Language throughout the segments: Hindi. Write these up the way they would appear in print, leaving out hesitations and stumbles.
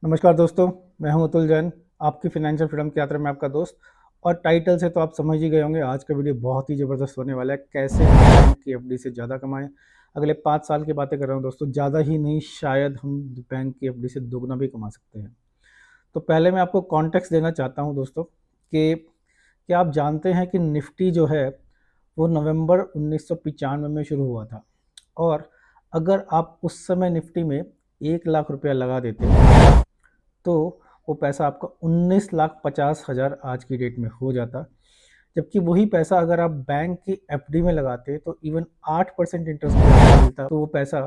नमस्कार दोस्तों, मैं हूं अतुल जैन, आपकी फाइनेंशियल फ्रीडम की यात्रा में आपका दोस्त। और टाइटल से तो आप समझ ही गए होंगे, आज का वीडियो बहुत ही ज़बरदस्त होने वाला है। कैसे हम बैंक की एफडी से ज़्यादा कमाएं। अगले 5 साल की बातें कर रहा हूं दोस्तों, ज़्यादा ही नहीं, शायद हम बैंक की एफडी से दोगुना भी कमा सकते हैं। तो पहले मैं आपको कॉन्टेक्स्ट देना चाहता हूँ दोस्तों कि क्या आप जानते हैं कि निफ्टी जो है वो नवंबर 1995 में शुरू हुआ था। और अगर आप उस समय निफ्टी में 1 लाख रुपया लगा देते तो वो पैसा आपका 19,50,000 आज की डेट में हो जाता। जबकि वही पैसा अगर आप बैंक की एफडी में लगाते तो इवन 8% इंटरेस्ट मिलता, तो वो पैसा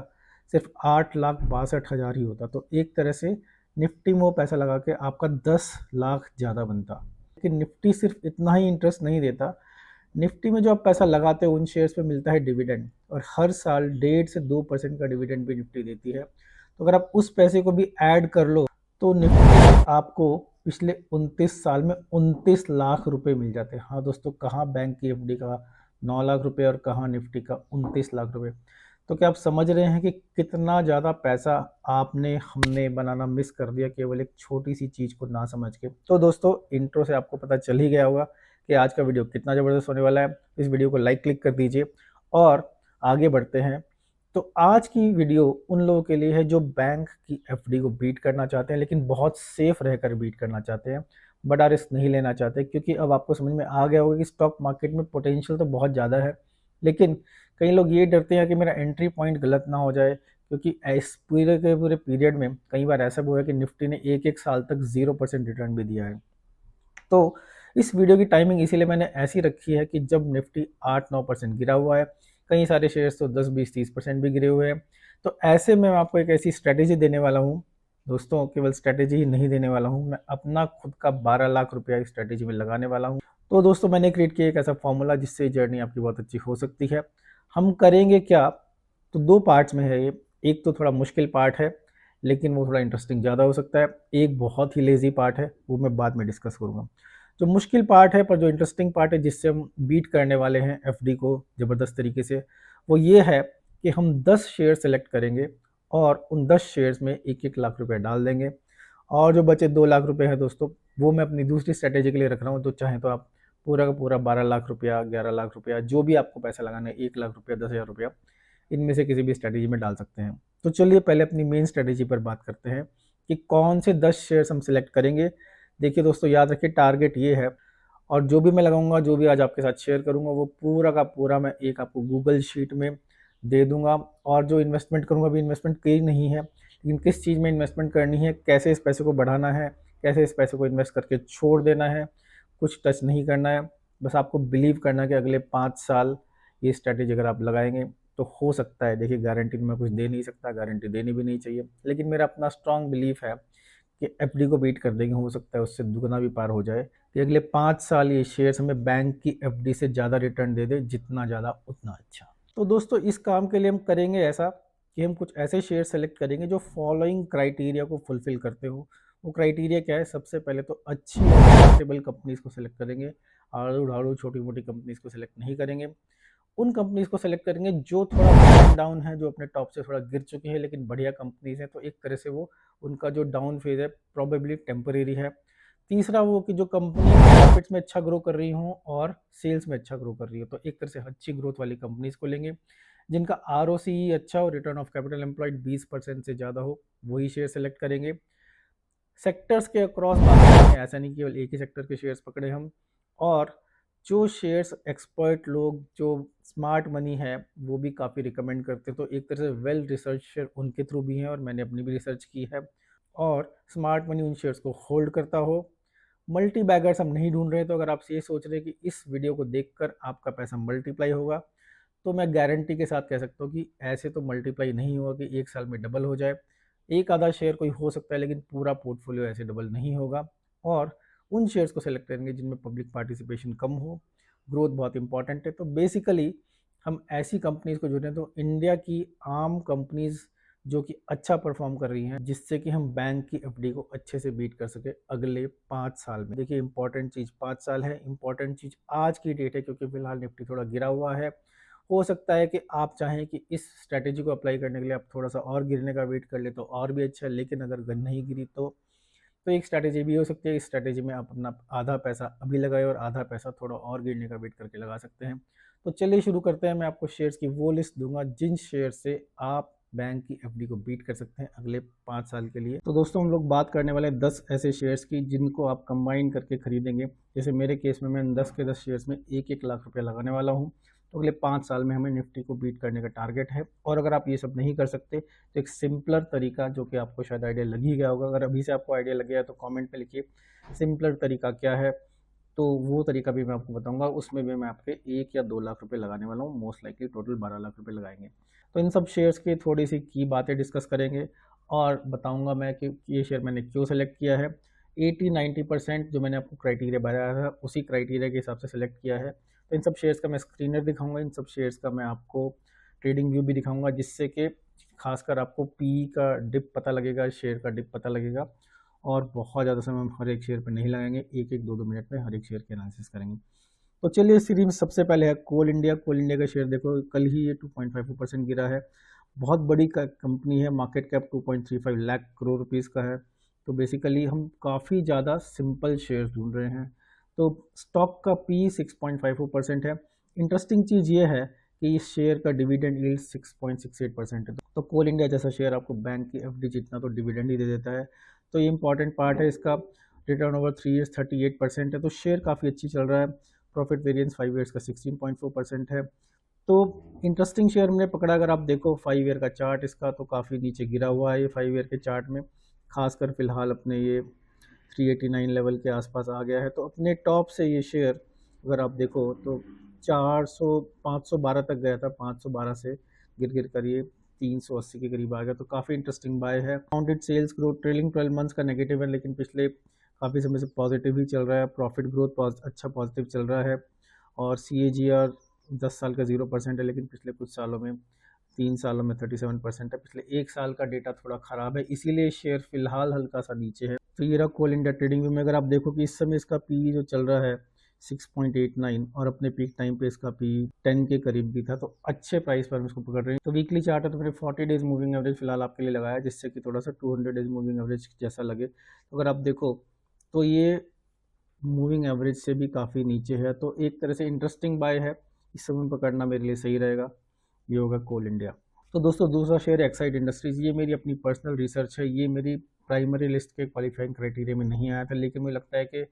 सिर्फ 8,62,000 ही होता। तो एक तरह से निफ्टी में वो पैसा लगा के आपका 10 लाख ज़्यादा बनता। लेकिन निफ्टी सिर्फ इतना ही इंटरेस्ट नहीं देता, निफ्टी में जो आप पैसा लगाते हो उन शेयर्स पे मिलता है डिविडेंड, और हर साल 1.5 से 2% का डिविडेंड भी निफ्टी देती है। तो अगर आप उस पैसे को भी ऐड कर लो तो निफ्टी आपको पिछले 29 साल में 29 लाख रुपए मिल जाते हैं। हाँ दोस्तों, कहाँ बैंक की एफडी का 9 लाख रुपए और कहाँ निफ्टी का 29 लाख रुपए। तो क्या आप समझ रहे हैं कि कितना ज़्यादा पैसा आपने हमने बनाना मिस कर दिया केवल एक छोटी सी चीज़ को ना समझ के। तो दोस्तों, इंट्रो से आपको पता चल ही गया होगा कि आज का वीडियो कितना ज़बरदस्त होने वाला है। इस वीडियो को लाइक क्लिक कर दीजिए और आगे बढ़ते हैं। तो आज की वीडियो उन लोगों के लिए है जो बैंक की एफडी को बीट करना चाहते हैं, लेकिन बहुत सेफ रहकर बीट करना चाहते हैं, बड़ा रिस्क नहीं लेना चाहते। क्योंकि अब आपको समझ में आ गया होगा कि स्टॉक मार्केट में पोटेंशियल तो बहुत ज़्यादा है, लेकिन कई लोग ये डरते हैं कि मेरा एंट्री पॉइंट गलत ना हो जाए। क्योंकि इस पूरे के पूरे पीरियड में कई बार ऐसा हुआ है कि निफ्टी ने एक एक साल तक 0% रिटर्न भी दिया है। तो इस वीडियो की टाइमिंग इसीलिए मैंने ऐसी रखी है कि जब निफ्टी 8-9% गिरा हुआ है, कई सारे शेयर्स तो 10-20-30% भी गिरे हुए हैं। तो ऐसे में मैं आपको एक ऐसी स्ट्रेटेजी देने वाला हूँ दोस्तों, केवल स्ट्रेटेजी ही नहीं देने वाला हूँ, मैं अपना खुद का 12 लाख रुपया इस स्ट्रेटेजी में लगाने वाला हूँ। तो दोस्तों, मैंने क्रिएट किया एक ऐसा फॉर्मूला जिससे जर्नी आपकी बहुत अच्छी हो सकती है। हम करेंगे क्या? तो दो पार्ट्स में है ये। एक तो थोड़ा मुश्किल पार्ट है, लेकिन वो थोड़ा इंटरेस्टिंग ज़्यादा हो सकता है। एक बहुत ही लेजी पार्ट है, वो मैं बाद में डिस्कस करूँगा। जो मुश्किल पार्ट है पर जो इंटरेस्टिंग पार्ट है, जिससे हम बीट करने वाले हैं एफडी को ज़बरदस्त तरीके से, वो ये है कि हम 10 शेयर सेलेक्ट करेंगे और उन 10 शेयर्स में 1-1 लाख रुपए डाल देंगे। और जो बचे 2 लाख रुपए हैं दोस्तों, वो मैं अपनी दूसरी स्ट्रैटेजी के लिए रख रहा हूँ। तो चाहे तो आप पूरा का पूरा 12 लाख रुपया, 11 लाख रुपया, जो भी आपको पैसा लगाना है, 1 लाख रुपया, 10,000 रुपया, इनमें से किसी भी स्ट्रैटेजी में डाल सकते हैं। तो चलिए पहले अपनी मेन स्ट्रैटेजी पर बात करते हैं कि कौन से 10 शेयर्स हम सिलेक्ट करेंगे। देखिए दोस्तों, याद रखिए टारगेट ये है, और जो भी मैं लगाऊंगा, जो भी आज आपके साथ शेयर करूंगा, वो पूरा का पूरा मैं एक आपको गूगल शीट में दे दूंगा। और जो इन्वेस्टमेंट करूंगा, अभी इन्वेस्टमेंट की नहीं है, लेकिन किस चीज़ में इन्वेस्टमेंट करनी है, कैसे इस पैसे को बढ़ाना है, कैसे इस पैसे को इन्वेस्ट करके छोड़ देना है, कुछ टच नहीं करना है। बस आपको बिलीव करना है कि अगले 5 साल ये स्ट्रैटेजी अगर आप लगाएंगे तो हो सकता है। देखिए, गारंटी मैं कुछ दे नहीं सकता, गारंटी देनी भी नहीं चाहिए, लेकिन मेरा अपना स्ट्रांग बिलीफ है कि एफडी को बीट कर देंगे। हो सकता है उससे दुगना भी पार हो जाए कि अगले 5 साल ये शेयर्स हमें बैंक की एफडी से ज़्यादा रिटर्न दे दे, जितना ज़्यादा उतना अच्छा। तो दोस्तों, इस काम के लिए हम करेंगे ऐसा कि हम कुछ ऐसे शेयर सेलेक्ट करेंगे जो फॉलोइंग क्राइटेरिया को फुलफिल करते हो। वो क्राइटेरिया क्या है? सबसे पहले तो अच्छी और प्रॉफिटेबल कंपनीज को सेलेक्ट करेंगे, आड़ू ढाड़ू छोटी मोटी कंपनीज को सेलेक्ट नहीं करेंगे। उन कंपनीज को सेलेक्ट करेंगे जो थोड़ा डाउन है, जो अपने टॉप से थोड़ा गिर चुकी है, लेकिन बढ़िया कंपनीज है, तो एक तरह से वो उनका जो डाउन फेज है प्रोबेबली टेम्परेरी है। तीसरा वो कि जो कंपनी प्रॉफिट्स में अच्छा ग्रो कर रही हो और सेल्स में अच्छा ग्रो कर रही हो, तो एक तरह से अच्छी ग्रोथ वाली कंपनीज को लेंगे। जिनका आर अच्छा हो, रिटर्न ऑफ कैपिटल एम्प्लॉयड 20% से ज़्यादा हो, वही शेयर सेलेक्ट करेंगे। सेक्टर्स के अक्रॉस बात करेंगे, ऐसा नहीं केवल एक ही सेक्टर के शेयर्स पकड़े हम। और जो शेयर्स एक्सपर्ट लोग, जो स्मार्ट मनी है, वो भी काफ़ी रिकमेंड करते हैं। तो एक तरह से वेल रिसर्च शेयर उनके थ्रू भी हैं, और मैंने अपनी भी रिसर्च की है। और स्मार्ट मनी उन शेयर्स को होल्ड करता हो। मल्टी बैगर्स हम नहीं ढूंढ रहे हैं। तो अगर आप ये सोच रहे हैं कि इस वीडियो को देखकर आपका पैसा मल्टीप्लाई होगा, तो मैं गारंटी के साथ कह सकता हूँ कि ऐसे तो मल्टीप्लाई नहीं होगा कि एक साल में डबल हो जाए। एक आधा शेयर कोई हो सकता है, लेकिन पूरा पोर्टफोलियो ऐसे डबल नहीं होगा। और उन शेयर्स को सेलेक्ट करेंगे जिनमें पब्लिक पार्टिसिपेशन कम हो, ग्रोथ बहुत इंपॉर्टेंट है। तो बेसिकली हम ऐसी कंपनीज को जुड़े, तो इंडिया की आम कंपनीज जो कि अच्छा परफॉर्म कर रही हैं, जिससे कि हम बैंक की एफडी को अच्छे से बीट कर सके अगले 5 साल में। देखिए, इंपॉर्टेंट चीज़ 5 साल है, इंपॉर्टेंट चीज़ आज की डेट है, क्योंकि फिलहाल निफ्टी थोड़ा गिरा हुआ है। हो सकता है कि आप चाहें कि इस स्ट्रैटेजी को अप्लाई करने के लिए आप थोड़ा सा और गिरने का वेट कर ले तो और भी अच्छा है, लेकिन अगर नहीं गिरी तो एक स्ट्रैटेजी भी हो सकती है। इस स्ट्रैटेजी में आप अपना आधा पैसा अभी लगाए और आधा पैसा थोड़ा और गिरने का वेट करके लगा सकते हैं। तो चलिए शुरू करते हैं। मैं आपको शेयर्स की वो लिस्ट दूंगा जिन शेयर से आप बैंक की एफडी को बीट कर सकते हैं अगले 5 साल के लिए। तो दोस्तों हम लोग बात करने वाले हैं 10 ऐसे शेयर्स की जिनको आप कंबाइन करके खरीदेंगे। जैसे मेरे केस में मैं 10 के 10 शेयर्स में 1-1 लाख रुपया लगाने वाला हूँ। तो अगले 5 साल में हमें निफ्टी को बीट करने का टारगेट है। और अगर आप ये सब नहीं कर सकते तो एक सिंपलर तरीका, जो कि आपको शायद आइडिया लग ही गया होगा, अगर अभी से आपको आइडिया लग गया है तो कमेंट में लिखिए सिंपलर तरीका क्या है। तो वो तरीका भी मैं आपको बताऊंगा, उसमें भी मैं आपके 1 या 2 लाख रुपए लगाने वाला हूँ। मोस्ट लाइकली टोटल 12 लाख रुपए लगाएंगे। तो इन सब शेयर्स की थोड़ी सी की बातें डिस्कस करेंगे और बताऊंगा मैं कि ये शेयर मैंने क्यों सेलेक्ट किया है। 80-90% जो मैंने आपको क्राइटेरिया बताया था उसी क्राइटेरिया के हिसाब से सेलेक्ट किया है। तो इन सब शेयर्स का मैं स्क्रीनर दिखाऊंगा, इन सब शेयर्स का मैं आपको ट्रेडिंग व्यू भी दिखाऊंगा, जिससे कि खासकर आपको पी का डिप पता लगेगा, शेयर का डिप पता लगेगा। और बहुत ज़्यादा समय हम हर एक शेयर पर नहीं लगाएंगे, 1-1, 2-2 मिनट में हर एक शेयर के एनालिसिस करेंगे। तो चलिए सीरीज में सबसे पहले है कोल इंडिया। कोल इंडिया का शेयर देखो कल ही ये 2.54% गिरा है। बहुत बड़ी कंपनी है, market cap 2.35 lakh crore rupees का है। तो बेसिकली हम काफ़ी ज़्यादा सिंपल शेयर ढूंढ रहे हैं। तो स्टॉक का पी 6.54% है। इंटरेस्टिंग चीज़ ये है कि इस शेयर का डिविडेंड यील्ड 6.68% है। तो कोल इंडिया जैसा शेयर आपको बैंक की एफडी जितना तो डिविडेंड ही दे देता है। तो ये इंपॉर्टेंट पार्ट है इसका। रिटर्न ओवर 3 ईयर्स 38% है, तो शेयर काफ़ी अच्छी चल रहा है। प्रॉफिट वेरिएंस 5 ईयर्स का 16.4% है। तो इंटरेस्टिंग शेयर हमने पकड़ा। अगर आप देखो 5 ईयर का चार्ट इसका तो काफ़ी नीचे गिरा हुआ है ये 5 ईयर के चार्ट में। खासकर फिलहाल अपने ये 389 लेवल के आसपास आ गया है। तो अपने टॉप से ये शेयर अगर आप देखो तो 512 तक गया था। 512 से गिर गिर कर ये 380 के करीब आ गया। तो काफ़ी इंटरेस्टिंग बाय है। Counted sales growth trailing 12 months का नेगेटिव है, लेकिन पिछले काफ़ी समय से पॉजिटिव ही चल रहा है। प्रॉफिट ग्रोथ अच्छा पॉजिटिव चल रहा है। और CAGR 10 साल का 0% है, लेकिन पिछले कुछ सालों में 3 सालों में 37% है। पिछले 1 साल का डेटा थोड़ा ख़राब है, इसीलिए शेयर फिलहाल हल्का सा नीचे है। तो ये रहा कोल इंडिया ट्रेडिंग में। अगर आप देखो कि इस समय इसका पी जो चल रहा है 6.89 और अपने पीक टाइम पे इसका पी 10 के करीब भी था। तो अच्छे प्राइस पर हम इसको पकड़ रहे हैं। तो वीकली चार्ट है तो मैंने 40 डेज मूविंग एवरेज फिलहाल आपके लिए लगाया, जिससे कि थोड़ा सा 200 डेज मूविंग एवरेज जैसा लगे। तो अगर आप देखो तो ये मूविंग एवरेज से भी काफ़ी नीचे है। तो एक तरह से इंटरेस्टिंग बाय है, इस समय पकड़ना मेरे लिए सही रहेगा। ये होगा कोल इंडिया। तो दोस्तों दूसरा शेयर है एक्साइड इंडस्ट्रीज। ये मेरी अपनी पर्सनल रिसर्च है, ये मेरी प्राइमरी लिस्ट के क्वालिफाइंग क्राइटेरिया में नहीं आया था, लेकिन मुझे लगता है कि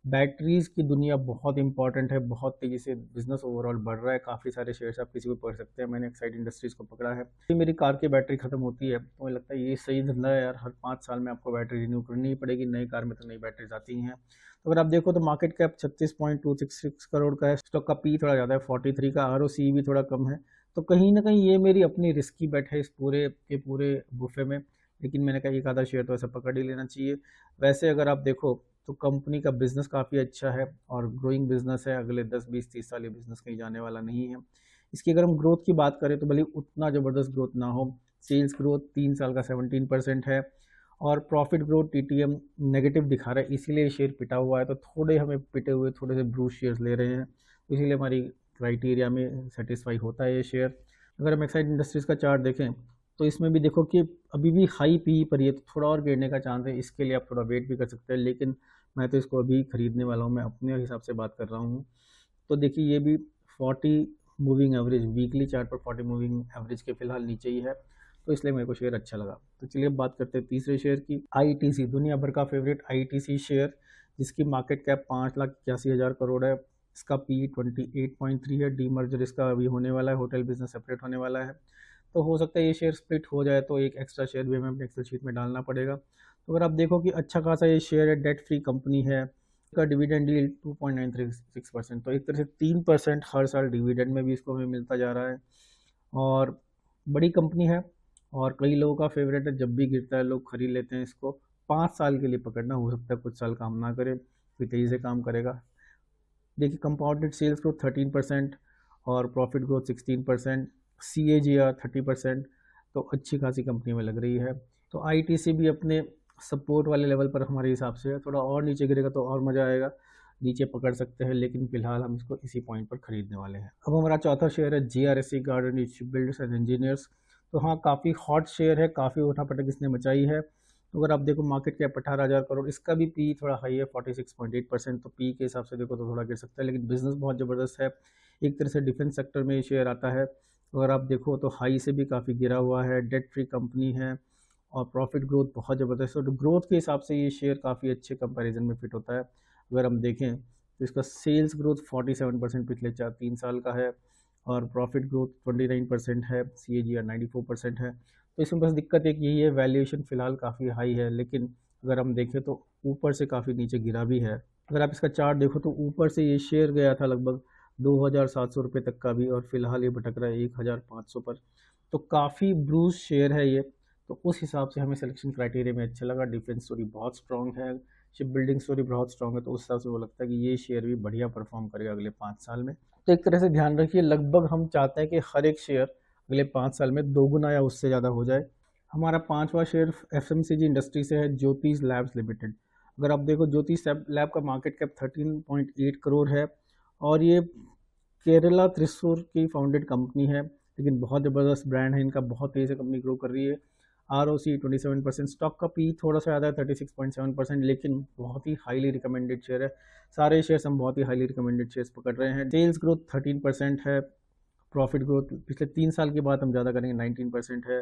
बैटरीज की दुनिया बहुत इंपॉर्टेंट है। बहुत तेज़ी से बिजनेस ओवरऑल बढ़ रहा है। काफ़ी सारे शेयर्स आप किसी को पढ़ सकते हैं। मैंने एक्साइड इंडस्ट्रीज़ को पकड़ा है। ये मेरी कार की बैटरी खत्म होती है तो मुझे लगता है ये सही धंधा है यार। हर 5 साल में आपको बैटरी रिन्यू करनी ही पड़ेगी। नई कार में तो नई बैटरीज आती हैं। तो अगर आप देखो तो मार्केट कैप 36.266 करोड़ का है। स्टॉक का पी थोड़ा ज़्यादा है 43 का। ROC भी थोड़ा कम है। तो कहीं ना कहीं ये मेरी अपनी रिस्की बेट है इस पूरे के पूरे बुफे में। लेकिन मैंने कहा एक आधा शेयर तो ऐसा पकड़ ही लेना चाहिए। वैसे अगर आप देखो तो कंपनी का बिजनेस काफ़ी अच्छा है और ग्रोइंग बिजनेस है। अगले 10-20-30 साल ये बिजनेस कहीं जाने वाला नहीं है। इसकी अगर हम ग्रोथ की बात करें तो भले उतना ज़बरदस्त ग्रोथ ना हो। सेल्स ग्रोथ 3 साल का 17% है और प्रॉफिट ग्रोथ TTM नेगेटिव दिखा रहा है, इसीलिए शेयर पिटा हुआ है। तो थोड़े हमें पिटे हुए थोड़े से ब्रूस शेयर्स ले रहे हैं, तो इसीलिए हमारी क्राइटेरिया में सेटिस्फाई होता है ये शेयर। अगर हम एक्साइड इंडस्ट्रीज़ का चार्ट देखें तो इसमें भी देखो कि अभी भी हाई पी पर ये तो थोड़ा और गिरने का चांस है। इसके लिए आप थोड़ा वेट भी कर सकते हैं, लेकिन मैं तो इसको अभी खरीदने वाला हूँ। मैं अपने हिसाब से बात कर रहा हूँ। तो देखिए ये भी 40 मूविंग एवरेज, वीकली चार्ट पर 40 मूविंग एवरेज के फिलहाल नीचे ही है। तो इसलिए मेरे को शेयर अच्छा लगा। तो चलिए अब बात करते हैं तीसरे शेयर की, ITC। दुनिया भर का फेवरेट ITC शेयर, जिसकी मार्केट कैप 5,81,000 करोड़ है। इसका पी 28.3 है। डीमर्जर इसका अभी होने वाला है, होटल बिजनेस सेपरेट होने वाला है। तो हो सकता है ये शेयर स्प्लिट हो जाए तो एक एक्स्ट्रा शेयर भी हमें अपने एक्सेल शीट में डालना पड़ेगा। तो अगर आप देखो कि अच्छा खासा ये शेयर है, डेट फ्री कंपनी है, का डिविडेंड यील्ड 2.96%। तो एक तरह से 3% हर साल डिविडेंड में भी इसको हमें मिलता जा रहा है। और बड़ी कंपनी है और कई लोगों का फेवरेट है। जब भी गिरता है लोग खरीद लेते हैं इसको। 5 साल के लिए पकड़ना, हो सकता है कुछ साल काम ना करे, फिर तेज़ी से काम करेगा। देखिए कंपाउंडेड सेल्स ग्रोथ 13% और प्रॉफिट ग्रोथ 16%, CAGR 30%। तो अच्छी खासी कंपनी में लग रही है। तो ITC भी अपने सपोर्ट वाले लेवल पर हमारे हिसाब से है। थोड़ा और नीचे गिरेगा तो और मज़ा आएगा। नीचे पकड़ सकते हैं, लेकिन फिलहाल हम इसको इसी पॉइंट पर खरीदने वाले हैं। अब हमारा चौथा शेयर है GRSE garden shipbuilders and engineers. तो हाँ, काफ़ी हॉट शेयर है, काफ़ी उठापटक इसने मचाई है। तो अगर आप देखो मार्केट कैप 18,000 करोड़, इसका भी पी थोड़ा हाई है 46.8%, तो पी के हिसाब से देखो तो थोड़ा गिर सकता है, लेकिन बिजनेस बहुत ज़बरदस्त है। एक तरह से डिफेंस सेक्टर में ये शेयर आता है। अगर आप देखो तो हाई से भी काफ़ी गिरा हुआ है, डेट फ्री कंपनी है और प्रॉफिट ग्रोथ बहुत ज़बरदस्त है। तो ग्रोथ के हिसाब से ये शेयर काफ़ी अच्छे कंपैरिजन में फिट होता है। अगर हम देखें तो इसका सेल्स ग्रोथ 47% पिछले 3 साल का है और प्रॉफिट ग्रोथ 29% है, CAGR 94% है। तो इसमें बस दिक्कत एक यही है, वैल्यूएशन फ़िलहाल काफ़ी हाई है, लेकिन अगर हम देखें तो ऊपर से काफ़ी नीचे गिरा भी है। अगर आप इसका चार्ट देखो तो ऊपर से ये शेयर गया था लगभग 2,700 रुपये तक का भी, और फिलहाल ये भटक रहा है 1,500 पर। तो काफ़ी ब्रूज शेयर है ये। तो उस हिसाब से हमें सिलेक्शन क्राइटेरिया में अच्छा लगा। डिफेंस स्टोरी बहुत स्ट्रॉन्ग है, शिप बिल्डिंग स्टोरी बहुत स्ट्रॉन्ग है, तो उस हिसाब से वो लगता है कि ये शेयर भी बढ़िया परफॉर्म करेगा अगले 5 साल में। तो एक तरह से ध्यान रखिए, लगभग हम चाहते हैं कि हर एक शेयर अगले 5 साल में दोगुना या उससे ज़्यादा हो जाए। हमारा 5वां शेयर FMCG इंडस्ट्री से है, ज्योतिष लैब्स लिमिटेड। अगर आप देखो ज्योतिष लैब का मार्केट कैप 13.8 करोड़ है और ये केरला त्रिशूर की फाउंडेड कंपनी है, लेकिन बहुत ज़बरदस्त ब्रांड है इनका, बहुत तेज़ी से कंपनी ग्रो कर रही है। ROC 27%, स्टॉक का पी थोड़ा सा ज़्यादा है 36.7%, लेकिन बहुत ही हाईली रिकमेंडेड शेयर है। सारे शेयर्स हम बहुत ही हाईली रिकमेंडेड शेयर्स पकड़ रहे हैं। सेल्स ग्रोथ 13% है, प्रॉफिट ग्रोथ पिछले 3 साल के बाद हम ज़्यादा करेंगे 19% है।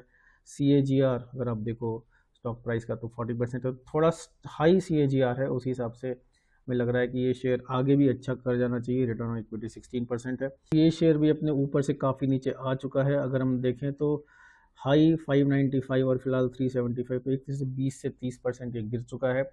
CAGR अगर आप देखो स्टॉक प्राइस का तो 40%, तो थोड़ा हाई CAGR है, उसी हिसाब से हमें लग रहा है कि ये शेयर आगे भी अच्छा कर जाना चाहिए। रिटर्न ऑन इक्विटी 16% है। ये शेयर भी अपने ऊपर से काफ़ी नीचे आ चुका है। अगर हम देखें तो हाई 595 और फिलहाल 375, तो एक तरह से 20 से 30% ये गिर चुका है।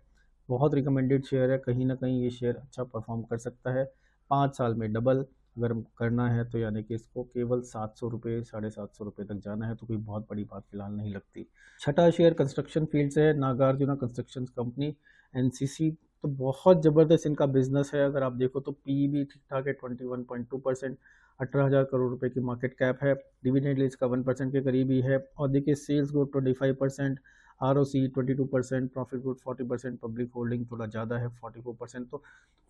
बहुत रिकमेंडेड शेयर है, कहीं ना कहीं ये शेयर अच्छा परफॉर्म कर सकता है। 5 साल में डबल अगर करना है तो यानी कि इसको केवल 700 रुपये 750 रुपये तक जाना है, तो कोई बहुत बड़ी बात फिलहाल नहीं लगती। छठा शेयर कंस्ट्रक्शन फील्ड से है, नागार्जुना कंस्ट्रक्शन कंपनी NCC। तो बहुत ज़बरदस्त इनका बिजनेस है। अगर आप देखो तो पी भी ठीक ठाक है 21.2%, 18,000 करोड़ रुपए की मार्केट कैप है। डिविडेंड इसका 1% के करीब ही है। और देखिए sales growth 25%, ROC 22%, profit growth 40%, public holding थोड़ा ज़्यादा है 44%। तो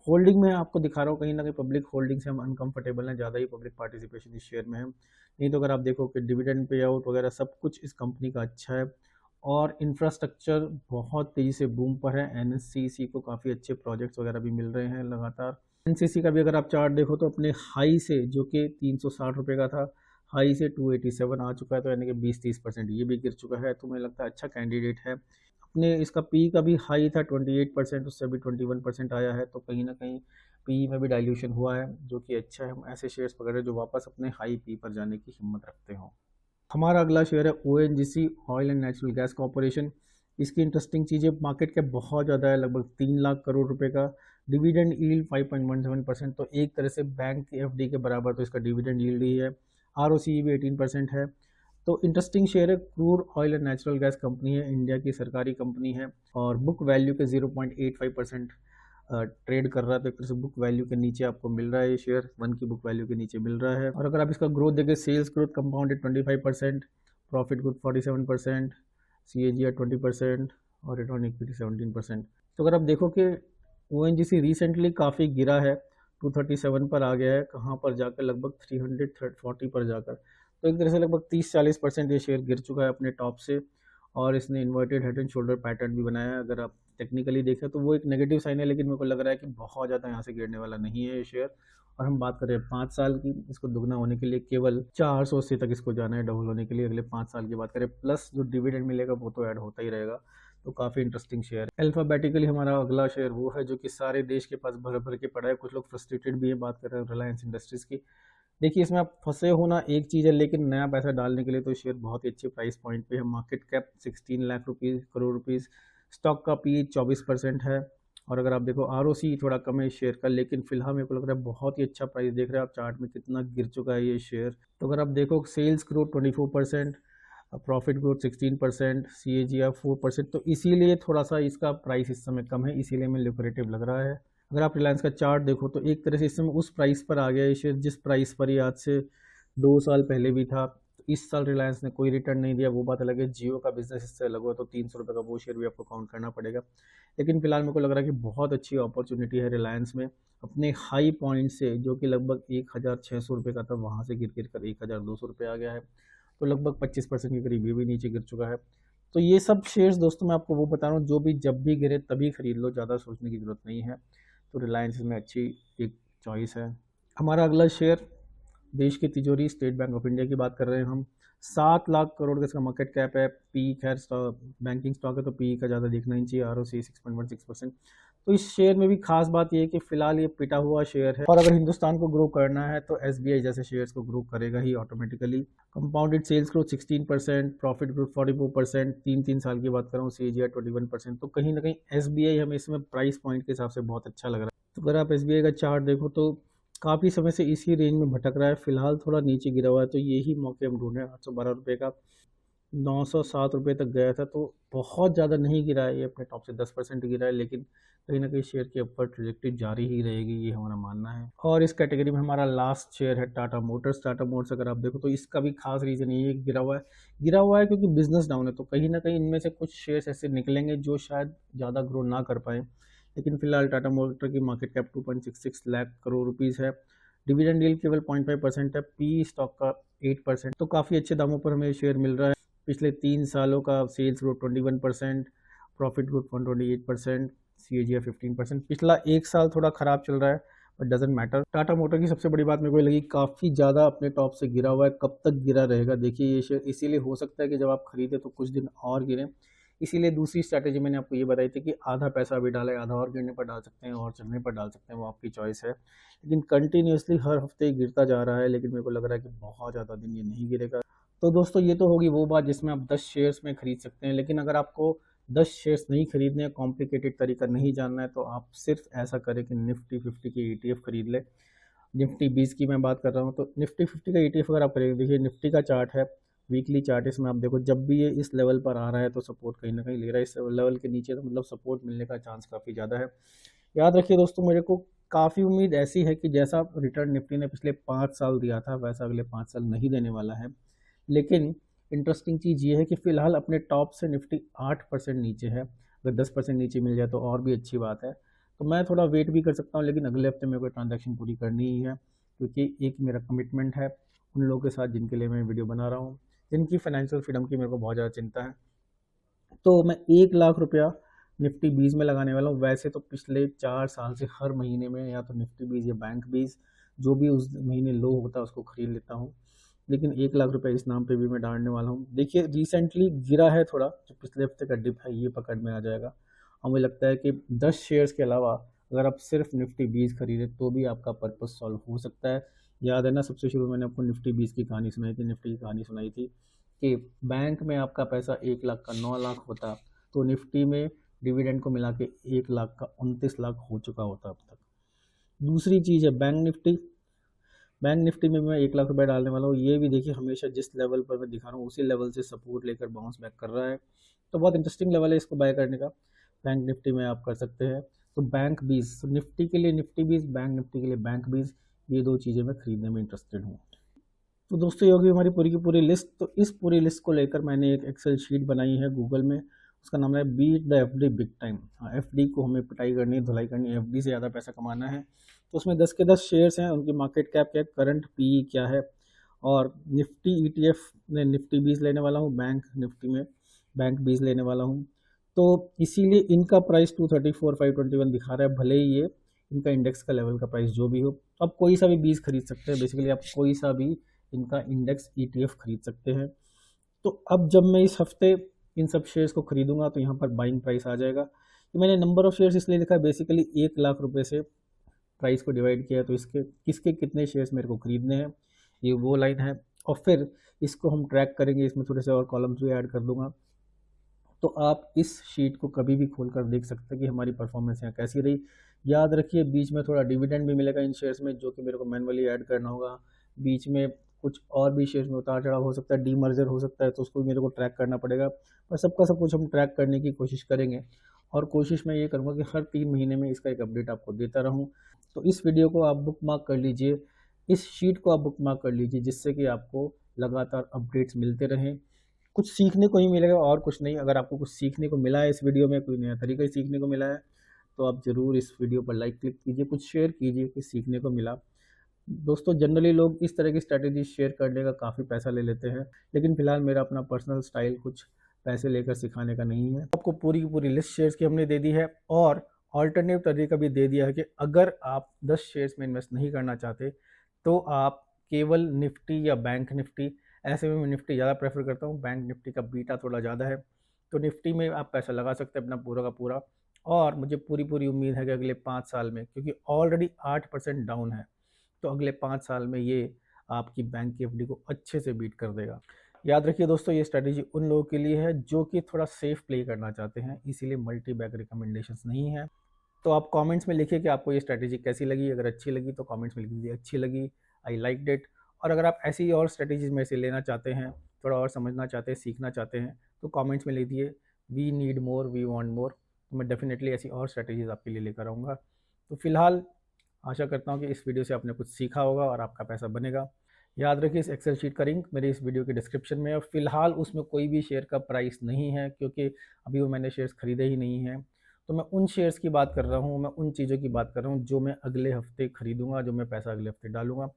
होल्डिंग में आपको दिखा रहा हूँ, कहीं ना कहीं पब्लिक होल्डिंग से हम अनकंफर्टेबल हैं, ज़्यादा ही पब्लिक पार्टिसिपेशन इस शेयर में है। नहीं तो अगर आप देखो कि डिविडेंड पे आउट वगैरह सब कुछ इस कंपनी का अच्छा है और इंफ्रास्ट्रक्चर बहुत तेज़ी से बूम पर है। NCC को काफ़ी अच्छे प्रोजेक्ट्स वगैरह भी मिल रहे हैं लगातार। NCC का भी अगर आप चार्ट देखो तो अपने हाई से, जो कि 360 रुपये का था, हाई से 287 आ चुका है, तो यानी कि 20-30% ये भी गिर चुका है। तो मुझे लगता है अच्छा कैंडिडेट है। अपने इसका पी का भी हाई था 28%, उससे भी 21% आया है, तो कहीं ना कहीं पी में भी डाइल्यूशन हुआ है, जो कि अच्छा है। हम ऐसे शेयर्स पकड़े जो वापस अपने हाई पी पर जाने की हिम्मत रखते हों। हमारा अगला शेयर है ONGC oil and natural gas corporation. इसकी इंटरेस्टिंग चीज़ें, मार्केट कैप बहुत ज़्यादा है, लगभग 3 लाख करोड़ रुपए का। डिविडेंड यील्ड 5.17%, तो एक तरह से बैंक की FD के बराबर तो इसका डिविडेंड यील्ड ही है। ROCE भी 18% है। तो इंटरेस्टिंग शेयर है। Crude oil and natural gas company है, इंडिया की सरकारी कंपनी है और बुक वैल्यू के 0.85% ट्रेड कर रहा है। तो एक तरह से बुक वैल्यू के नीचे आपको मिल रहा है ये शेयर, 1 की बुक वैल्यू के नीचे मिल रहा है। और अगर आप इसका ग्रोथ देखें, sales growth compounded 25%, profit growth 47%, CAGR 20% और रिटर्न इक्विटी 17%। तो अगर आप देखो कि ONGC रिसेंटली काफ़ी गिरा है, 237 पर आ गया है, कहाँ पर जाकर लगभग 340 पर जाकर। तो एक तरह से लगभग 30-40% ये शेयर गिर चुका है अपने टॉप से और इसने inverted head and shoulder pattern भी बनाया है। अगर आप टेक्निकली देखें तो वो एक नेगेटिव साइन है, लेकिन मेरे को लग रहा है कि बहुत ज़्यादा यहाँ से गिरने वाला नहीं है ये शेयर। और हम बात करें 5 साल की, इसको दुगना होने के लिए केवल 480 तक इसको जाना है डबल होने के लिए अगले 5 साल की बात करें, प्लस जो डिविडेंड मिलेगा वो तो ऐड होता ही रहेगा। तो काफ़ी इंटरेस्टिंग शेयर है। अल्फाबेटिकली हमारा अगला शेयर वो है जो कि सारे देश के पास भर भर के पड़ा है। कुछ लोग फ्रस्ट्रेटेड भी है, बात कर रहे हैं रिलायंस इंडस्ट्रीज़ की। देखिए इसमें आप फंसे होना एक चीज़ है, लेकिन नया पैसा डालने के लिए तो शेयर बहुत ही अच्छे प्राइस पॉइंट पे है। Market cap 16 lakh crore rupees, stock का पी 24% है और अगर आप देखो ROC थोड़ा कम है इस शेयर का, लेकिन फिलहाल मेरे को लग रहा है बहुत ही अच्छा प्राइस। देख रहे हैं आप चार्ट में कितना गिर चुका है ये शेयर। तो अगर आप देखो sales growth 24%, profit growth 16%, CAGR 4%, तो इसीलिए थोड़ा सा इसका प्राइस इस समय कम है, इसीलिए में ल्यूक्रेटिव लग रहा है। अगर आप रिलायंस का चार्ट देखो तो एक तरह से इस समय उस प्राइस पर आ गया ये शेयर जिस प्राइस पर ये आज से 2 साल पहले भी था। तो इस साल रिलायंस ने कोई रिटर्न नहीं दिया वो बात अलग है, जियो का बिजनेस इससे अलग हुआ तो 300 रुपये का वो शेयर भी आपको काउंट करना पड़ेगा। लेकिन फिलहाल मेरे को लग रहा है कि बहुत अच्छी अपॉर्चुनिटी है रिलायंस में, अपने हाई पॉइंट से जो कि लगभग 1600 रुपये का था, वहाँ से गिर गिर कर 1200 रुपये आ गया है, तो लगभग 25% के करीब ये भी नीचे गिर चुका है। तो ये सब शेयर्स दोस्तों मैं आपको वो बता रहा हूँ जो भी जब भी गिरे तभी खरीद लो, ज़्यादा सोचने की ज़रूरत नहीं है। तो रिलायंस में अच्छी एक चॉइस है। हमारा अगला शेयर देश की तिजोरी स्टेट बैंक ऑफ इंडिया की बात कर रहे हैं हम। 7 लाख करोड़ का इसका मार्केट कैप है। पी खैर बैंकिंग स्टॉक है तो पी का ज़्यादा देखना ही चाहिए। ROC 6.16%। तो इस शेयर में भी खास बात यह है कि फिलहाल ये पिटा हुआ शेयर है, और अगर हिंदुस्तान को ग्रो करना है तो SBI जैसे शेयर्स को ग्रो करेगा ही automatically. Compounded sales growth 16%, profit growth 44%, 3 साल की बात कर रहा हूँ, CAGR 21%। तो कहीं ना कहीं SBI हमें इसमें प्राइस पॉइंट के हिसाब से बहुत अच्छा लग रहा है। तो अगर आप SBI का चार्ट देखो तो काफ़ी समय से इसी रेंज में भटक रहा है, फिलहाल थोड़ा नीचे गिरा हुआ है, तो यही मौके हम ढूंढ रहे हैं। 812 रुपये का 907 रुपये तक गया था, तो बहुत ज़्यादा नहीं गिरा है, ये अपने टॉप से 10% गिरा है, लेकिन कहीं ना कहीं शेयर की अपवर्ड ट्रैजेक्टरी जारी ही रहेगी, ये हमारा मानना है। और इस कैटेगरी में हमारा लास्ट शेयर है टाटा मोटर्स। टाटा मोटर्स अगर आप देखो तो इसका भी खास रीज़न ये है कि गिरा हुआ है क्योंकि बिजनेस डाउन है, तो कहीं ना कहीं इनमें से कुछ शेयर्स ऐसे निकलेंगे जो शायद ज़्यादा ग्रो ना कर पाए। लेकिन फिलहाल टाटा मोटर की market cap 2.66 lakh crore rupees है। डिविडेंड यील्ड केवल 0.5% है। पी स्टॉक का 8%, तो काफ़ी अच्छे दामों पर हमें शेयर मिल रहा है। पिछले 3 सालों का sales growth 21%, profit growth 128%, CAGR 15%। पिछला 1 साल थोड़ा ख़राब चल रहा है but doesn't matter. Tata motor की सबसे बड़ी बात मेरे को लगी, काफ़ी ज़्यादा अपने टॉप से गिरा हुआ है, कब तक गिरा रहेगा देखिए ये शेयर। इसीलिए हो सकता है कि जब आप खरीदे तो कुछ दिन और गिरें, इसीलिए दूसरी स्ट्रैटेजी मैंने आपको ये बताई थी कि आधा पैसा अभी डालें, आधा और गिरने पर डाल सकते हैं और चढ़ने पर डाल सकते हैं, वो आपकी चॉइस है। लेकिन कंटिन्यूसली हर हफ्ते गिरता जा रहा है, लेकिन मेरे को लग रहा है कि बहुत ज़्यादा दिन ये नहीं गिरेगा। तो दोस्तों ये तो होगी वो बात जिसमें आप 10 शेयर्स में खरीद सकते हैं, लेकिन अगर आपको 10 शेयर्स नहीं खरीदने, कॉम्प्लिकेटेड तरीका नहीं जानना है, तो आप सिर्फ ऐसा करें कि निफ्टी 50 की ETF खरीद ले। निफ्टी 20 की मैं बात कर रहा हूँ, तो निफ्टी 50 का ETF अगर आप करेंगे, देखिए निफ्टी का चार्ट है, वीकली चार्ट, इसमें आप देखो जब भी ये इस लेवल पर आ रहा है तो सपोर्ट कहीं ना कहीं ले रहा है, इस लेवल के नीचे तो मतलब सपोर्ट मिलने का चांस काफ़ी ज़्यादा है। याद रखिए दोस्तों, मेरे को काफ़ी उम्मीद ऐसी है कि जैसा रिटर्न निफ्टी ने पिछले 5 साल दिया था वैसा अगले 5 साल नहीं देने वाला है। लेकिन इंटरेस्टिंग चीज़ ये है कि फ़िलहाल अपने टॉप से निफ्टी 8% नीचे है। अगर 10% नीचे मिल जाए तो और भी अच्छी बात है। तो मैं थोड़ा वेट भी कर सकता हूँ, लेकिन अगले हफ्ते मेरे को ट्रांजैक्शन पूरी करनी ही है, क्योंकि एक मेरा कमिटमेंट है उन लोगों के साथ जिनके लिए मैं वीडियो बना रहा हूँ, जिनकी फाइनेंशियल फ्रीडम की मेरे को बहुत ज़्यादा चिंता है। तो मैं 1 लाख रुपया निफ्टी 20 में लगाने वाला हूँ। वैसे तो पिछले 4 साल से हर महीने में या तो निफ्टी 20 या बैंक 20 जो भी उस महीने लो होता है उसको खरीद लेता हूँ, लेकिन 1 लाख रुपए इस नाम पे भी मैं डालने वाला हूँ। देखिए रिसेंटली गिरा है थोड़ा, जो पिछले हफ्ते का डिप है ये पकड़ में आ जाएगा, और मुझे लगता है कि 10 शेयर्स के अलावा अगर आप सिर्फ निफ्टी 20 खरीदे तो भी आपका पर्पस सॉल्व हो सकता है। याद है ना, सबसे शुरू में मैंने आपको निफ्टी 20 की कहानी सुनाई थी, निफ्टी की कहानी सुनाई थी कि बैंक में आपका पैसा 1 लाख का 9 लाख होता, तो निफ्टी में डिविडेंड को मिला के 1 लाख का 29 लाख हो चुका होता अब तक। दूसरी चीज़ है बैंक निफ्टी में मैं 1 लाख रुपए डालने वाला हूँ। ये भी देखिए हमेशा जिस लेवल पर मैं दिखा रहा हूँ उसी लेवल से सपोर्ट लेकर बाउंस बैक कर रहा है, तो बहुत इंटरेस्टिंग लेवल है इसको बाय करने का। बैंक निफ्टी में आप कर सकते हैं। तो बैंक 20, तो निफ्टी के लिए निफ्टी 20, बैंक निफ्टी के लिए बैंक 20, ये दो चीज़ें मैं खरीदने में इंटरेस्टेड हूँ। तो दोस्तों ये होगी हमारी पूरी की पूरी लिस्ट। तो इस पूरी लिस्ट को लेकर मैंने एक एक्सेल शीट बनाई है गूगल में, उसका नाम है beat the FD big time. हाँ, FD को हमें पिटाई करनी है, धुलाई करनी है, FD से ज़्यादा पैसा कमाना है। तो उसमें 10 के 10 शेयर्स हैं, उनकी मार्केट कैप क्या है, करंट PE क्या है, और निफ्टी ETF में निफ्टी 20 लेने वाला हूँ, बैंक निफ्टी में बैंक 20 लेने वाला हूँ। तो इसीलिए इनका प्राइस 234,521 दिखा रहा है, भले ही ये इनका इंडेक्स का लेवल का प्राइस जो भी हो। तो आप कोई सा भी 20 खरीद सकते हैं, बेसिकली आप कोई सा भी इनका इंडेक्स ETF खरीद सकते हैं। तो अब जब मैं इस हफ्ते इन सब शेयर्स को खरीदूंगा तो यहाँ पर बाइंग प्राइस आ जाएगा। तो मैंने नंबर ऑफ शेयर्स इसलिए लिखा है, बेसिकली 1 लाख रुपए से प्राइस को डिवाइड किया, तो इसके किसके कितने शेयर्स मेरे को खरीदने हैं, ये वो लाइन है। और फिर इसको हम ट्रैक करेंगे, इसमें थोड़े से और कॉलम्स भी ऐड कर दूंगा, तो आप इस शीट को कभी भी खोल कर देख सकते हैं कि हमारी परफॉर्मेंस यहाँ कैसी रही। याद रखिए बीच में थोड़ा डिविडेंड भी मिलेगा इन शेयर्स में, जो कि मेरे को मैनुअली ऐड करना होगा। बीच में कुछ और भी शेयर्स में उतार चढ़ाव हो सकता है, डीमर्जर हो सकता है, तो उसको भी मेरे को ट्रैक करना पड़ेगा। पर सबका सब कुछ हम ट्रैक करने की कोशिश करेंगे, और कोशिश मैं ये करूँगा कि हर 3 महीने में इसका एक अपडेट आपको देता रहूँ। तो इस वीडियो को आप बुक मार्क कर लीजिए, इस शीट को आप बुक मार्क कर लीजिए, जिससे कि आपको लगातार अपडेट्स मिलते रहें। कुछ सीखने को ही मिलेगा और कुछ नहीं। अगर आपको कुछ सीखने को मिला है इस वीडियो में, कोई नया तरीका सीखने को मिला है, तो आप ज़रूर इस वीडियो पर लाइक क्लिक कीजिए, कुछ शेयर कीजिए कि सीखने को मिला। दोस्तों जनरली लोग इस तरह की स्ट्रैटेजी शेयर करने का काफ़ी पैसा ले लेते हैं, लेकिन फ़िलहाल मेरा अपना पर्सनल स्टाइल कुछ पैसे लेकर सिखाने का नहीं है। आपको पूरी की पूरी लिस्ट शेयर्स की हमने दे दी है और ऑल्टरनेटिव तरीका भी दे दिया है कि अगर आप 10 शेयर्स में इन्वेस्ट नहीं करना चाहते तो आप केवल निफ्टी या बैंक निफ्टी, ऐसे में मैं निफ्टी ज़्यादा प्रेफर करता हूँ, बैंक निफ्टी का बीटा थोड़ा ज़्यादा है, तो निफ्टी में आप पैसा लगा सकते हैं अपना पूरा का पूरा। और मुझे पूरी पूरी उम्मीद है कि अगले 5 साल में, क्योंकि ऑलरेडी 8% डाउन है, तो अगले 5 साल में ये आपकी बैंक की एफडी को अच्छे से बीट कर देगा। याद रखिए दोस्तों, ये स्ट्रैटेजी उन लोगों के लिए है जो कि थोड़ा सेफ प्ले करना चाहते हैं, इसीलिए मल्टी बैग रिकमेंडेशंस नहीं है। तो आप कमेंट्स में लिखिए कि आपको ये स्ट्रैटेजी कैसी लगी। अगर अच्छी लगी तो कमेंट्स में लिख दीजिए अच्छी लगी, आई लाइक्ड इट। और अगर आप ऐसी और स्ट्रैटेजीज में से लेना चाहते हैं, थोड़ा और समझना चाहते हैं, सीखना चाहते हैं, तो कमेंट्स में लिख दिए we need more, we want more. तो मैं डेफिनेटली ऐसी और स्ट्रैटेजीज आपके लिए लेकर आऊँगा। तो फिलहाल आशा करता हूँ कि इस वीडियो से आपने कुछ सीखा होगा और आपका पैसा बनेगा। याद रखिए इस एक्सेल शीट का लिंक मेरे इस वीडियो के डिस्क्रिप्शन में है। फिलहाल उसमें कोई भी शेयर का प्राइस नहीं है, क्योंकि अभी वो मैंने शेयर्स खरीदे ही नहीं हैं। तो मैं उन शेयर्स की बात कर रहा हूँ, मैं उन चीज़ों की बात कर रहा हूँ जो मैं अगले हफ्ते खरीदूंगा, जो मैं पैसा अगले हफ्ते डालूंगा।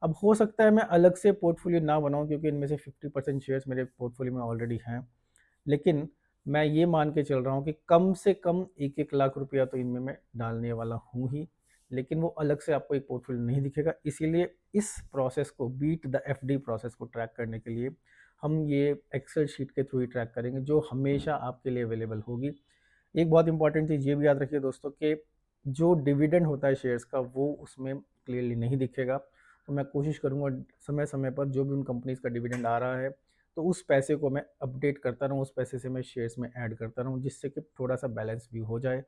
अब हो सकता है मैं अलग से पोर्टफोलियो ना बनाऊं, क्योंकि इनमें से 50% शेयर्स मेरे पोर्टफोलियो में ऑलरेडी हैं। लेकिन मैं ये मान के चल रहा हूँ कि कम से कम 1-1 लाख रुपया तो इनमें मैं डालने वाला हूँ ही। लेकिन वो अलग से आपको एक पोर्टफोलियो नहीं दिखेगा, इसीलिए इस प्रोसेस को, बीट द एफडी प्रोसेस को ट्रैक करने के लिए हम ये एक्सेल शीट के थ्रू ही ट्रैक करेंगे, जो हमेशा आपके लिए अवेलेबल होगी। एक बहुत इंपॉर्टेंट चीज़ ये भी याद रखिए दोस्तों कि जो डिविडेंड होता है शेयर्स का, वो उसमें क्लियरली नहीं दिखेगा। तो मैं कोशिश करूँगा समय समय पर जो भी उन कंपनीज़ का डिविडेंड आ रहा है, तो उस पैसे को मैं अपडेट करता रहूँ, उस पैसे से मैं शेयर्स में ऐड करता रहूँ, जिससे कि थोड़ा सा बैलेंस भी हो जाए,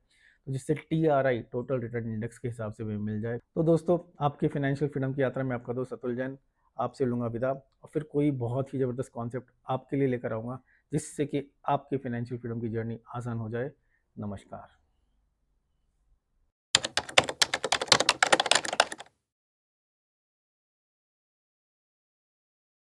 तो जिससे TRI, टोटल रिटर्न इंडेक्स के हिसाब से भी मिल जाए। तो दोस्तों, आपकी फाइनेंशियल फ्रीडम की यात्रा में आपका दोस्त अतुल जैन आपसे लूँगा विदा, और फिर कोई बहुत ही ज़बरदस्त कॉन्सेप्ट आपके लिए लेकर आऊँगा, जिससे कि आपकी फाइनेंशियल फ्रीडम की जर्नी आसान हो जाए। नमस्कार।